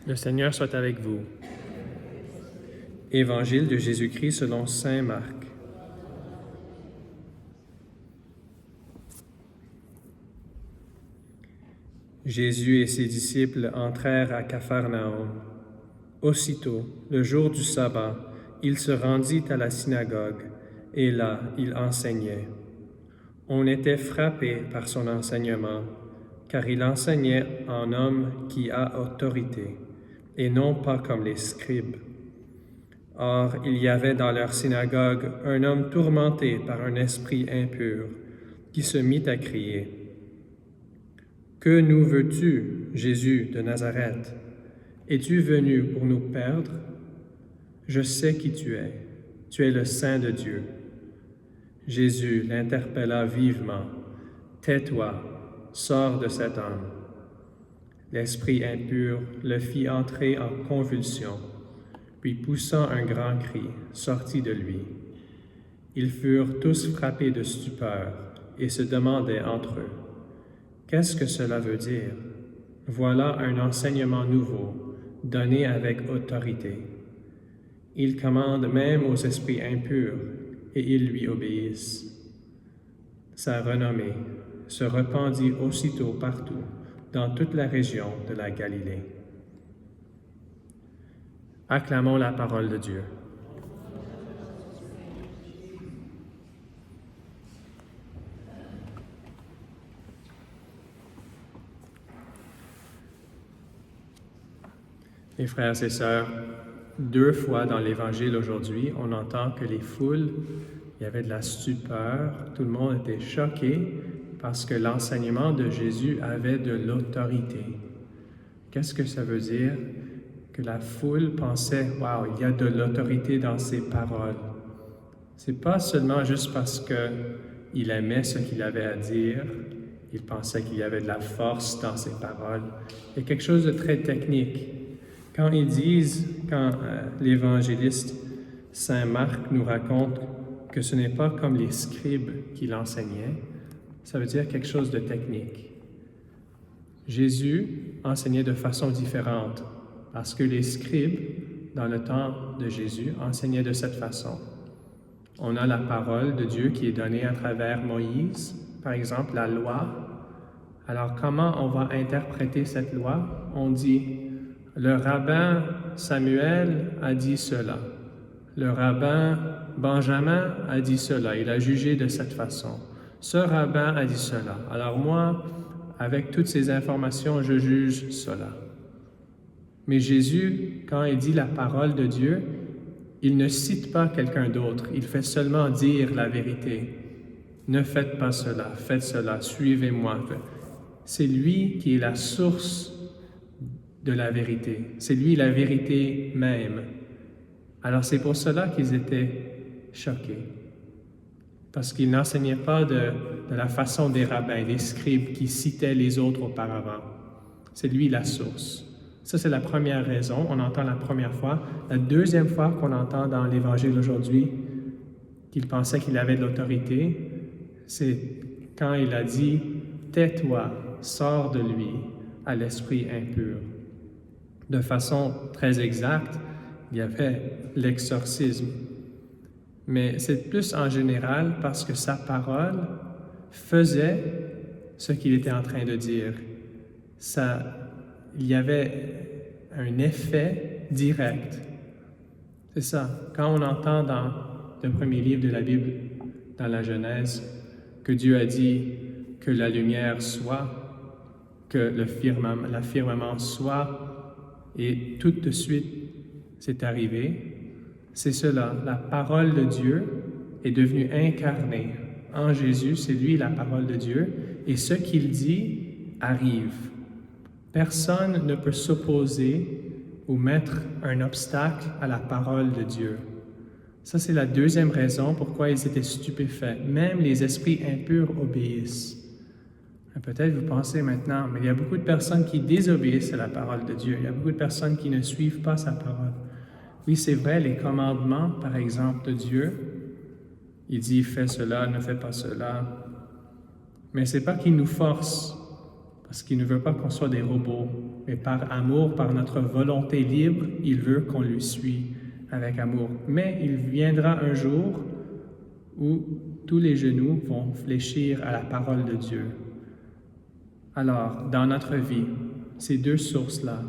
Le Seigneur soit avec vous. Évangile de Jésus-Christ selon saint Marc. Jésus et ses disciples entrèrent à Capharnaüm. Aussitôt, le jour du sabbat, il se rendit à la synagogue, et là, il enseignait. On était frappé par son enseignement, car il enseignait en homme qui a autorité, et non pas comme les scribes. Or, il y avait dans leur synagogue un homme tourmenté par un esprit impur, qui se mit à crier. « Que nous veux-tu, Jésus de Nazareth? Es-tu venu pour nous perdre? Je sais qui tu es le Saint de Dieu. » Jésus l'interpella vivement. « Tais-toi, sors de cet homme. » L'esprit impur le fit entrer en convulsion, puis poussant un grand cri, sortit de lui. Ils furent tous frappés de stupeur et se demandaient entre eux, « Qu'est-ce que cela veut dire? Voilà un enseignement nouveau, donné avec autorité. Il commande même aux esprits impurs, et ils lui obéissent. » Sa renommée se répandit aussitôt partout, dans toute la région de la Galilée. Acclamons la parole de Dieu. Mes frères et sœurs, 2 fois dans l'Évangile aujourd'hui, on entend que les foules, il y avait de la stupeur, tout le monde était choqué parce que l'enseignement de Jésus avait de l'autorité. Qu'est-ce que ça veut dire? Que la foule pensait, « Wow, il y a de l'autorité dans ses paroles. » C'est pas seulement juste parce qu'il aimait ce qu'il avait à dire, il pensait qu'il y avait de la force dans ses paroles. Il y a quelque chose de très technique. Quand l'évangéliste Saint Marc nous raconte que ce n'est pas comme les scribes qui l'enseignaient, ça veut dire quelque chose de technique. Jésus enseignait de façon différente parce que les scribes, dans le temps de Jésus, enseignaient de cette façon. On a la parole de Dieu qui est donnée à travers Moïse, par exemple la loi. Alors comment on va interpréter cette loi? On dit « Le rabbin Samuel a dit cela. Le rabbin Benjamin a dit cela. Il a jugé de cette façon. Ce rabbin a dit cela. Alors moi, avec toutes ces informations, je juge cela. » Mais Jésus, quand il dit la parole de Dieu, il ne cite pas quelqu'un d'autre. Il fait seulement dire la vérité. Ne faites pas cela, faites cela, suivez-moi. C'est lui qui est la source de la vérité. C'est lui la vérité même. Alors c'est pour cela qu'ils étaient choqués. Parce qu'ils n'enseignaient pas de la façon des rabbins, des scribes qui citaient les autres auparavant. C'est lui la source. Ça, c'est la première raison. On entend la première fois. La deuxième fois qu'on entend dans l'Évangile aujourd'hui qu'il pensait qu'il avait de l'autorité, c'est quand il a dit « Tais-toi, sors de lui » à l'esprit impur. De façon très exacte, il y avait l'exorcisme. Mais c'est plus en général parce que sa parole faisait ce qu'il était en train de dire. Il y avait un effet direct. C'est ça. Quand on entend dans le premier livre de la Bible, dans la Genèse, que Dieu a dit que la lumière soit, que la firmament soit, et tout de suite, c'est arrivé. C'est cela. La parole de Dieu est devenue incarnée en Jésus. C'est lui la parole de Dieu. Et ce qu'il dit arrive. Personne ne peut s'opposer ou mettre un obstacle à la parole de Dieu. Ça, c'est la deuxième raison pourquoi ils étaient stupéfaits. Même les esprits impurs obéissent. Peut-être vous pensez maintenant, mais il y a beaucoup de personnes qui désobéissent à la parole de Dieu. Il y a beaucoup de personnes qui ne suivent pas sa parole. Oui, c'est vrai, les commandements, par exemple, de Dieu, il dit « fais cela, ne fais pas cela ». Mais ce n'est pas qu'il nous force, parce qu'il ne veut pas qu'on soit des robots, mais par amour, par notre volonté libre, il veut qu'on lui suive avec amour. Mais il viendra un jour où tous les genoux vont fléchir à la parole de Dieu. Alors, dans notre vie, ces deux sources-là,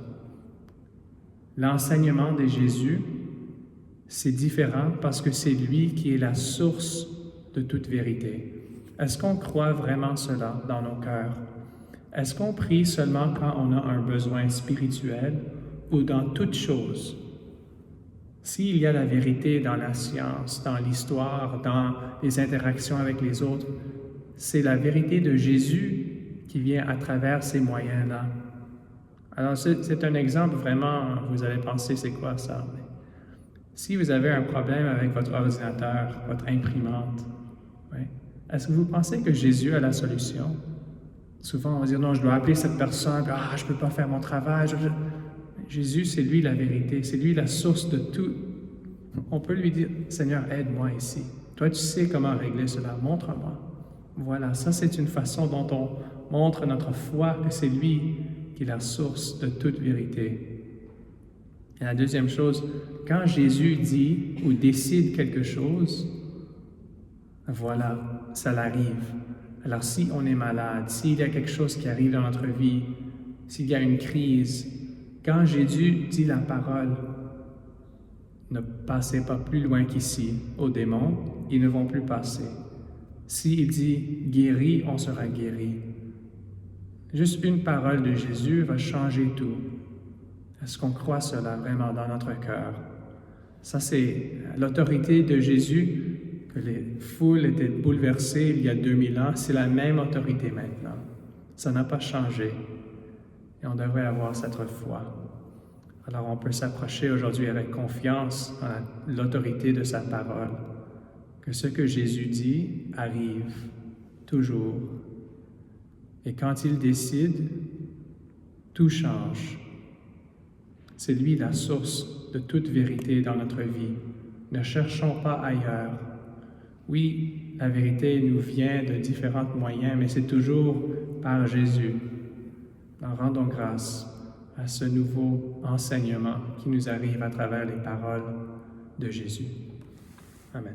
l'enseignement de Jésus, c'est différent parce que c'est lui qui est la source de toute vérité. Est-ce qu'on croit vraiment cela dans nos cœurs? Est-ce qu'on prie seulement quand on a un besoin spirituel ou dans toute chose? S'il y a la vérité dans la science, dans l'histoire, dans les interactions avec les autres, c'est la vérité de Jésus qui vient à travers ces moyens-là. Alors, c'est un exemple vraiment, vous allez penser, c'est quoi ça? Si vous avez un problème avec votre ordinateur, votre imprimante, oui, est-ce que vous pensez que Jésus a la solution? Souvent, on va dire, non, je dois appeler cette personne, je ne peux pas faire mon travail. Jésus, c'est lui la vérité, c'est lui la source de tout. On peut lui dire, Seigneur, aide-moi ici. Toi, tu sais comment régler cela, montre-moi. Voilà, ça c'est une façon dont on montre notre foi que c'est lui qui est la source de toute vérité. Et la deuxième chose, quand Jésus dit ou décide quelque chose, voilà, ça l'arrive. Alors si on est malade, s'il y a quelque chose qui arrive dans notre vie, s'il y a une crise, quand Jésus dit la parole, ne passez pas plus loin qu'ici, aux démons, ils ne vont plus passer. S'il dit guéris, on sera guéri. Juste une parole de Jésus va changer tout. Est-ce qu'on croit cela vraiment dans notre cœur? Ça, c'est l'autorité de Jésus, que les foules étaient bouleversées il y a 2000 ans. C'est la même autorité maintenant. Ça n'a pas changé. Et on devrait avoir cette foi. Alors on peut s'approcher aujourd'hui avec confiance à l'autorité de sa parole, que ce que Jésus dit arrive toujours. Et quand il décide, tout change. C'est lui la source de toute vérité dans notre vie. Ne cherchons pas ailleurs. Oui, la vérité nous vient de différents moyens, mais c'est toujours par Jésus. Alors rendons grâce à ce nouveau enseignement qui nous arrive à travers les paroles de Jésus. Amen.